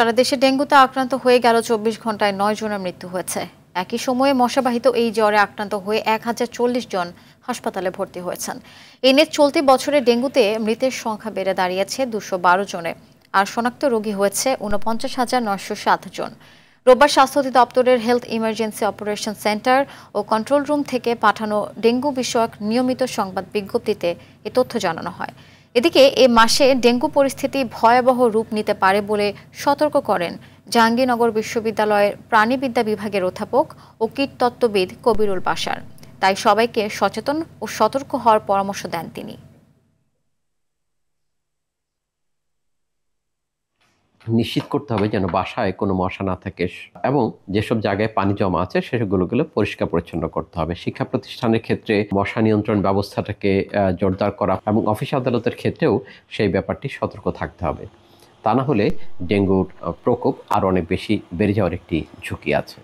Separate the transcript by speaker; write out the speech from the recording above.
Speaker 1: সারা দেশে ডেঙ্গুতে আক্রান্ত হয়ে গেল ২৪ ঘন্টায় ৯ জনের মৃত্যু হয়েছে। একই সময়ে মশাবাহিত এই জ্বরে আক্রান্ত হয়ে ১০৪০ জন হাসপাতালে ভর্তি হয়েছেন। এ নিয়ে চলতি বছরে ডেঙ্গুতে মৃতের সংখ্যা বেড়ে দাঁড়িয়েছে ২১২ জনে, আর শনাক্ত রোগী হয়েছে ৪৯,৯০৭ জন। রোববার স্বাস্থ্য অধিদপ্তরের হেলথ ইমার্জেন্সি অপারেশন সেন্টার ও কন্ট্রোল রুম থেকে পাঠানো ডেঙ্গু বিষয়ক নিয়মিত সংবাদ বিজ্ঞপ্তিতে এ তথ্য জানানো হয়। এদিকে এ মাসে ডেঙ্গু পরিস্থিতি ভয়াবহ রূপ নিতে পারে বলে সতর্ক করেন জাহাঙ্গীরনগর বিশ্ববিদ্যালয়ের প্রাণিবিদ্যা বিভাগের অধ্যাপক ও কীটতত্ত্ববিদ কবিরুল বাশার। তাই সবাইকে সচেতন ও সতর্ক হওয়ার পরামর্শ দেন তিনি।
Speaker 2: নিশ্চিত করতে হবে যেন বাসায় কোনো মশা না থাকে এবং যেসব জায়গায় পানি জমা আছে সেগুলো পরিষ্কার পরিচ্ছন্ন করতে হবে। শিক্ষা প্রতিষ্ঠানের ক্ষেত্রে মশা নিয়ন্ত্রণ ব্যবস্থাটাকে জোরদার করা এবং অফিস আদালতের ক্ষেত্রেও সেই ব্যাপারটি সতর্ক থাকতে হবে। তা না হলে ডেঙ্গুর প্রকোপ আরও অনেক বেশি বেড়ে যাওয়ার একটি ঝুঁকি আছে।